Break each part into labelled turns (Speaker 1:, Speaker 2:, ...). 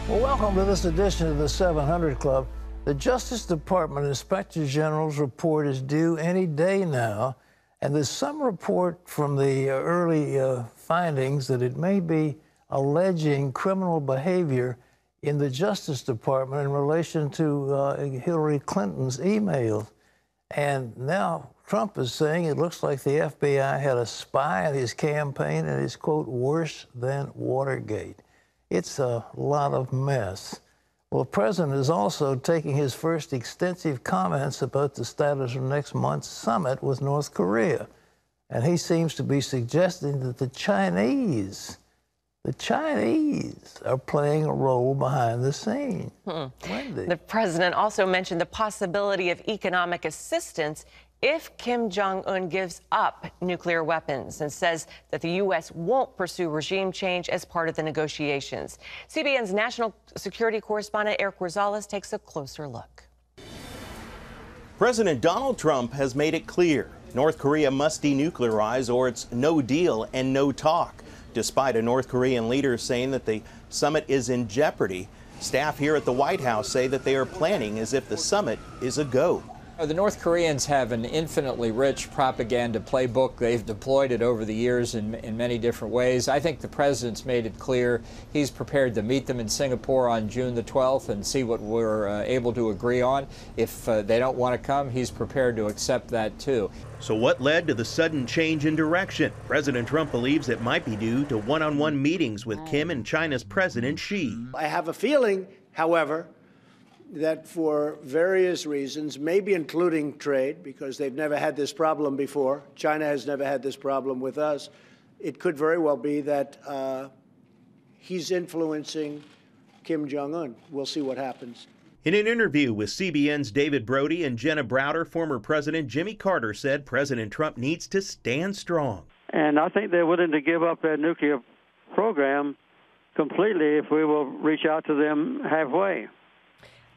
Speaker 1: Well, welcome to this edition of the 700 Club. The Justice Department Inspector General's report is due any day now, and there's some report from the early findings that it may be alleging criminal behavior in the Justice Department in relation to Hillary Clinton's emails. And now Trump is saying it looks like the FBI had a spy in his campaign and it's, quote, worse than Watergate. It's a lot of mess. Well, the president is also taking his first extensive comments about the status of next month's summit with North Korea. And he seems to be suggesting that the Chinese are playing a role behind the scenes. Wendy.
Speaker 2: The president also mentioned the possibility of economic assistance if Kim Jong-un gives up nuclear weapons and says that the U.S. won't pursue regime change as part of the negotiations. CBN's national security correspondent Eric Rosales takes a closer look.
Speaker 3: President Donald Trump has made it clear North Korea must denuclearize or it's no deal and no talk. Despite a North Korean leader saying that the summit is in jeopardy, staff here at the White House say that they are planning as if the summit is a go.
Speaker 4: The North Koreans have an infinitely rich propaganda playbook. They've deployed it over the years in many different ways. I think the president's made it clear he's prepared to meet them in Singapore on June the 12th and see what we're able to agree on. If they don't want to come, he's prepared to accept that too.
Speaker 3: So what led to the sudden change in direction? President Trump believes it might be due to one-on-one meetings with Kim and China's President Xi.
Speaker 5: I have a feeling, however, that for various reasons, maybe including trade, because they've never had this problem before, China has never had this problem with us, it could very well be that he's influencing Kim Jong-un. We'll see what happens.
Speaker 3: In an interview with CBN's David Brody and Jenna Browder, former President Jimmy Carter said President Trump needs to stand strong.
Speaker 6: And I think they're willing to give up their nuclear program completely if we will reach out to them halfway.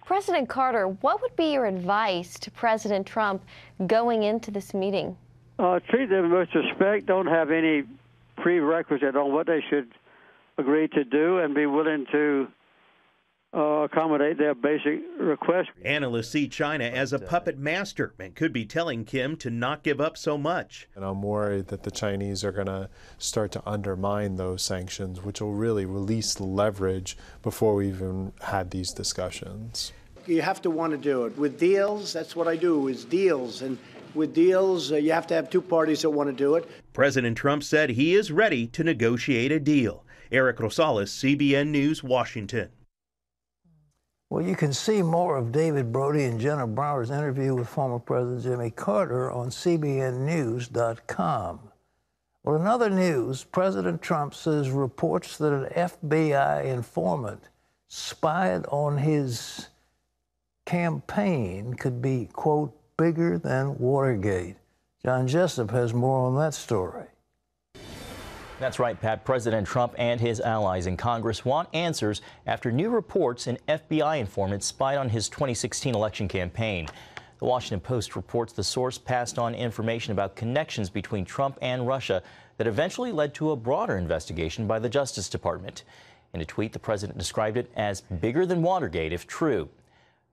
Speaker 7: President Carter, what would be your advice to President Trump going into this meeting?
Speaker 6: Treat them with respect, don't have any prerequisite on what they should agree to do, and be willing to accommodate their basic requests.
Speaker 3: Analysts see China as a puppet master and could be telling Kim to not give up so much.
Speaker 8: And I'm worried that the Chinese are going to start to undermine those sanctions, which will really release the leverage before we even had these discussions.
Speaker 5: You have to want to do it. With deals, that's what I do, is deals. And with deals, you have to have two parties that want to do it.
Speaker 3: President Trump said he is ready to negotiate a deal. Eric Rosales, CBN News, Washington.
Speaker 1: Well, you can see more of David Brody and Jenna Browder's interview with former President Jimmy Carter on CBNnews.com. Well, in other news, President Trump says reports that an FBI informant spied on his campaign could be, quote, bigger than Watergate. John Jessup has more on that story.
Speaker 9: That's right, Pat. President Trump and his allies in Congress want answers after new reports an FBI informant spied on his 2016 election campaign. The Washington Post reports the source passed on information about connections between Trump and Russia that eventually led to a broader investigation by the Justice Department. In a tweet, the president described it as bigger than Watergate if true.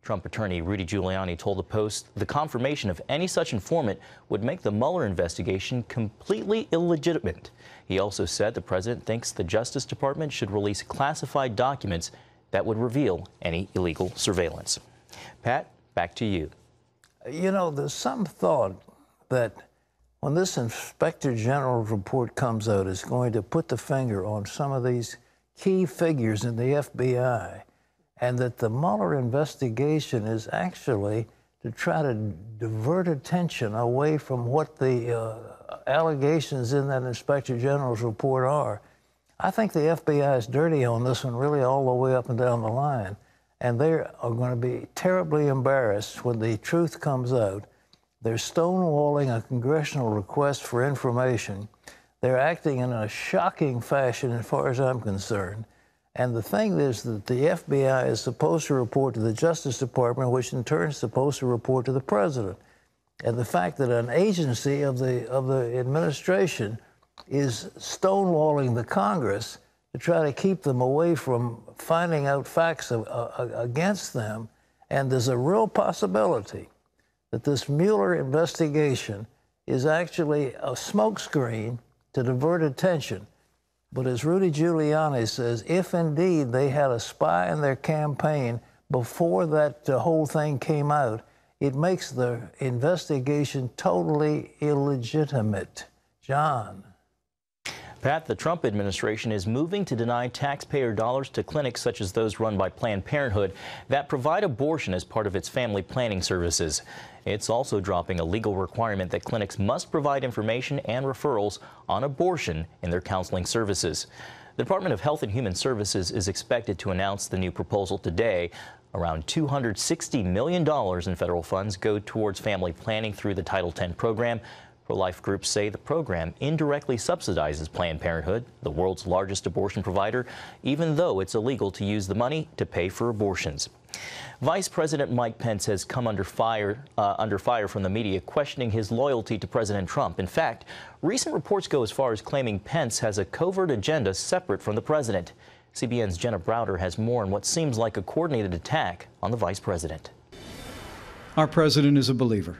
Speaker 9: Trump attorney Rudy Giuliani told the Post the confirmation of any such informant would make the Mueller investigation completely illegitimate. He also said the president thinks the Justice Department should release classified documents that would reveal any illegal surveillance. Pat, back to you.
Speaker 1: You know, there's some thought that when this Inspector General's report comes out, it's going to put the finger on some of these key figures in the FBI, and that the Mueller investigation is actually to try to divert attention away from what the allegations in that Inspector General's report are. I think the FBI is dirty on this one, really all the way up and down the line, and they are going to be terribly embarrassed when the truth comes out. They're stonewalling a congressional request for information. They're acting in a shocking fashion as far as I'm concerned. And the thing is that the FBI is supposed to report to the Justice Department, which in turn is supposed to report to the president. And the fact that an agency of the administration is stonewalling the Congress to try to keep them away from finding out facts against them. And there's a real possibility that this Mueller investigation is actually a smokescreen to divert attention. But as Rudy Giuliani says, if indeed they had a spy in their campaign before that whole thing came out, it makes the investigation totally illegitimate. John.
Speaker 9: Pat, the Trump administration is moving to deny taxpayer dollars to clinics such as those run by Planned Parenthood that provide abortion as part of its family planning services. It's also dropping a legal requirement that clinics must provide information and referrals on abortion in their counseling services. The Department of Health and Human Services is expected to announce the new proposal today. Around $260 million in federal funds go towards family planning through the Title X program. Pro-life groups say the program indirectly subsidizes Planned Parenthood, the world's largest abortion provider, even though it's illegal to use the money to pay for abortions. Vice President Mike Pence has come under fire from the media, questioning his loyalty to President Trump. In fact, recent reports go as far as claiming Pence has a covert agenda separate from the president. CBN's Gina Haspel has more on what seems like a coordinated attack on the vice president.
Speaker 10: Our president is a believer.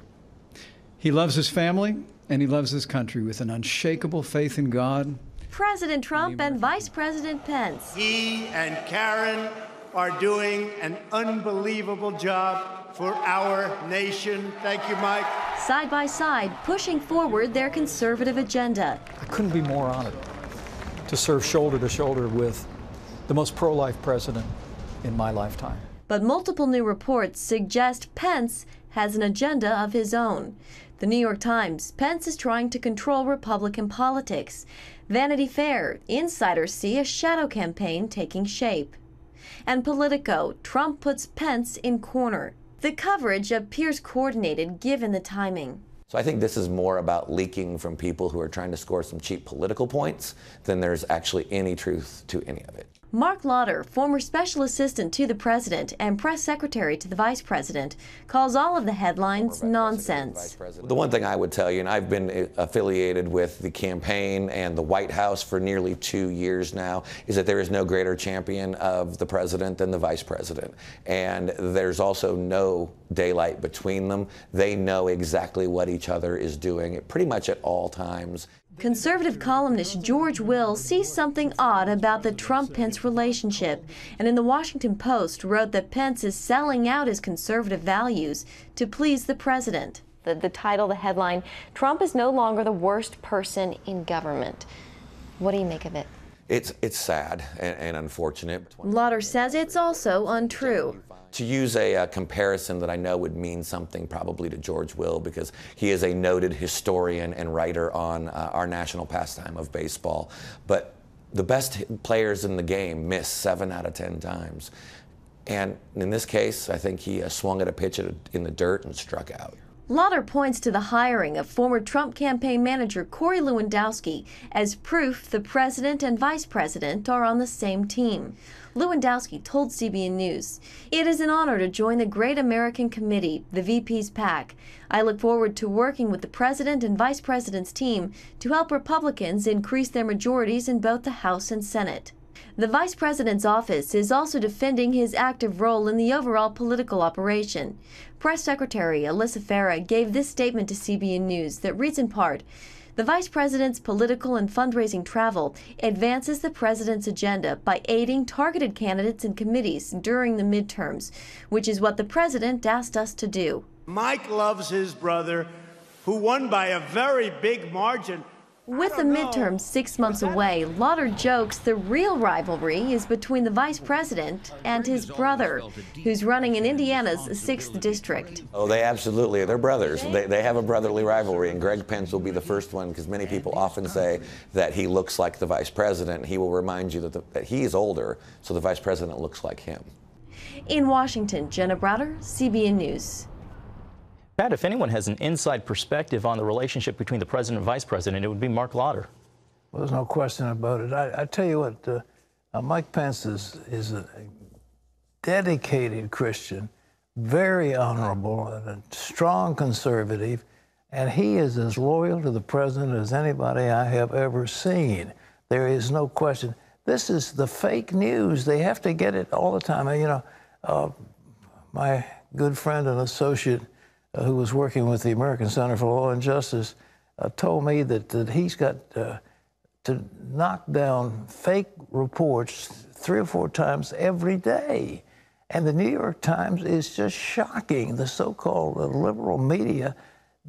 Speaker 10: He loves his family and he loves his country with an unshakable faith in God.
Speaker 7: President Trump and Vice President Pence.
Speaker 5: He and Karen are doing an unbelievable job for our nation. Thank you, Mike.
Speaker 7: Side by side, pushing forward their conservative agenda.
Speaker 10: I couldn't be more honored to serve shoulder to shoulder with the most pro-life president in my lifetime.
Speaker 7: But multiple new reports suggest Pence has an agenda of his own. The New York Times, Pence is trying to control Republican politics. Vanity Fair, insiders see a shadow campaign taking shape. And Politico, Trump puts Pence in corner. The coverage appears coordinated given the timing.
Speaker 11: So I think this is more about leaking from people who are trying to score some cheap political points than there's actually any truth to any of it.
Speaker 7: Mark Lauder, former special assistant to the president and press secretary to the vice president, calls all of the headlines nonsense.
Speaker 11: The one thing I would tell you, and I've been affiliated with the campaign and the White House for nearly 2 years now, is that there is no greater champion of the president than the vice president. And there's also no daylight between them. They know exactly what each other is doing pretty much at all times.
Speaker 7: Conservative columnist George Will sees something odd about the Trump-Pence relationship, and in the Washington Post wrote that Pence is selling out his conservative values to please the president. The title, the headline, Trump is no longer the worst person in government. What do you make of it?
Speaker 11: It's sad and unfortunate.
Speaker 7: Lauder says it's also untrue.
Speaker 11: To use a comparison that I know would mean something probably to George Will, because he is a noted historian and writer on our national pastime of baseball. But the best players in the game miss 7 out of 10 times. And in this case, I think he swung at a pitch in the dirt and struck out.
Speaker 7: Lauder points to the hiring of former Trump campaign manager Corey Lewandowski as proof the president and vice president are on the same team. Lewandowski told CBN News, "It is an honor to join the Great American Committee, the VP's PAC. I look forward to working with the president and vice president's team to help Republicans increase their majorities in both the House and Senate." The vice president's office is also defending his active role in the overall political operation. Press Secretary Alyssa Farah gave this statement to CBN News that reads in part, "The vice president's political and fundraising travel advances the president's agenda by aiding targeted candidates and committees during the midterms, which is what the president asked us to do."
Speaker 5: Mike loves his brother, who won by a very big margin.
Speaker 7: With the midterms 6 months away, Lauder jokes the real rivalry is between the vice president and his brother, who's running in Indiana's 6th district.
Speaker 11: Oh, they absolutely, they're brothers. They have a brotherly rivalry, and Greg Pence will be the first one, because many people often say that he looks like the vice president. He will remind you that he is older, so the vice president looks like him.
Speaker 7: In Washington, Gina Haspel, CBN News.
Speaker 9: Pat, if anyone has an inside perspective on the relationship between the president and vice president, it would be Mark Lauder.
Speaker 1: Well, there's no question about it. I tell you what, Mike Pence is a dedicated Christian, very honorable, and a strong conservative, and he is as loyal to the president as anybody I have ever seen. There is no question. this is the fake news. They have to get it all the time. You know, my good friend and associate who was working with the American Center for Law and Justice told me that he's got to knock down fake reports 3 or 4 times every day. And the New York Times is just shocking. The so-called liberal media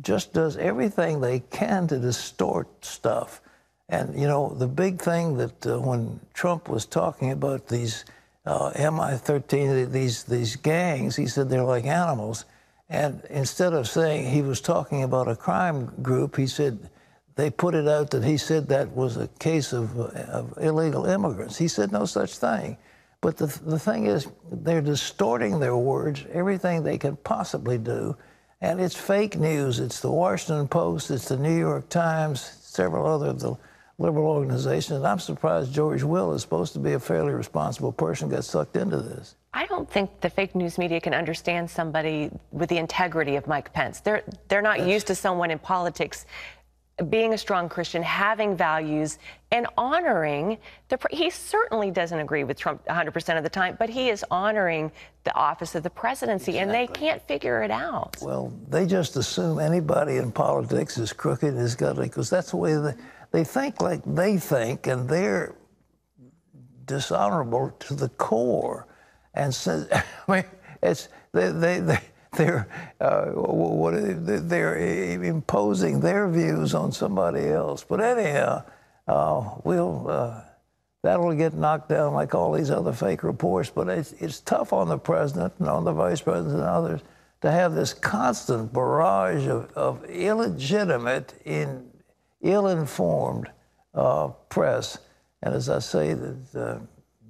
Speaker 1: just does everything they can to distort stuff. And, you know, the big thing that when Trump was talking about these MI-13, these gangs, he said they're like animals. And instead of saying he was talking about a crime group, he said they put it out that he said that was a case of illegal immigrants. He said no such thing. But the thing is, they're distorting their words, everything they can possibly do. And it's fake news. It's the Washington Post, it's the New York Times, several other of the liberal organizations. And I'm surprised George Will is supposed to be a fairly responsible person got sucked into this.
Speaker 2: I don't think the fake news media can understand somebody with the integrity of Mike Pence. They're not used to someone in politics being a strong Christian, having values, and honoring he certainly doesn't agree with Trump 100% of the time, but he is honoring the office of the presidency, and they can't figure it out.
Speaker 1: Well, they just assume anybody in politics is crooked and is godly, because that's the way they think like they think, and they're dishonorable to the core. And so, I mean, it's they're imposing their views on somebody else. But anyhow, that'll get knocked down like all these other fake reports. But it's tough on the president and on the vice president and others to have this constant barrage of illegitimate, ill-informed press. And as I say, that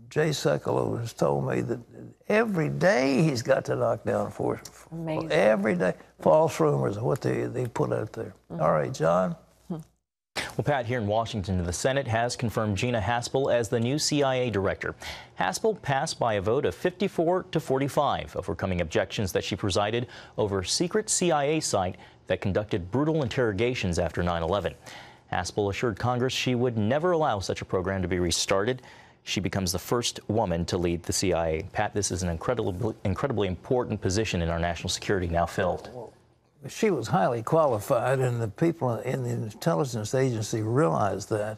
Speaker 1: Jay Sekulow has told me that every day he's got to knock down every day false rumors of what they put out there. All right, John.
Speaker 9: Well, Pat, here in Washington, the Senate has confirmed Gina Haspel as the new CIA director. Haspel passed by a vote of 54 to 45, overcoming objections that she presided over a secret CIA site that conducted brutal interrogations after 9/11. Haspel assured Congress she would never allow such a program to be restarted. She becomes the first woman to lead the CIA. Pat, this is an incredibly important position in our national security now filled.
Speaker 1: She was highly qualified, and the people in the intelligence agency realized that.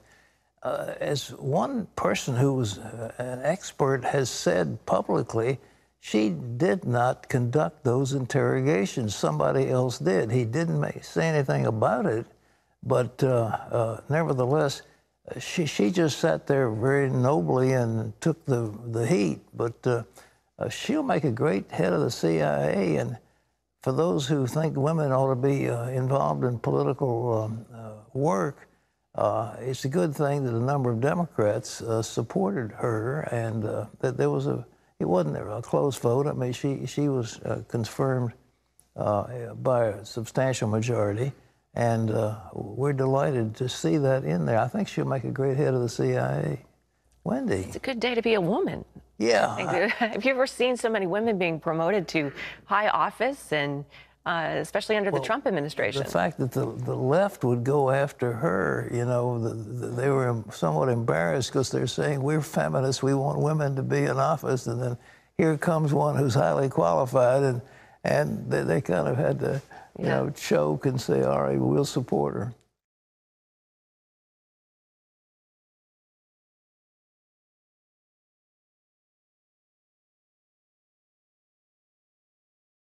Speaker 1: As one person who was an expert has said publicly, she did not conduct those interrogations. Somebody else did. He didn't say anything about it, but nevertheless, she just sat there very nobly and took the heat. But she'll make a great head of the CIA. And for those who think women ought to be involved in political work, it's a good thing that a number of Democrats supported her, and that it wasn't a close vote. I mean, she was confirmed by a substantial majority. And we're delighted to see that in there. I think she'll make a great head of the CIA. Wendy.
Speaker 2: It's a good day to be a woman.
Speaker 1: Yeah.
Speaker 2: Have you ever seen so many women being promoted to high office, and especially under the Trump administration?
Speaker 1: The fact that the left would go after her, you know, they were somewhat embarrassed because they're saying, we're feminists, we want women to be in office. And then here comes one who's highly qualified, and they kind of had to, you know, choke and say, all right, we'll support her.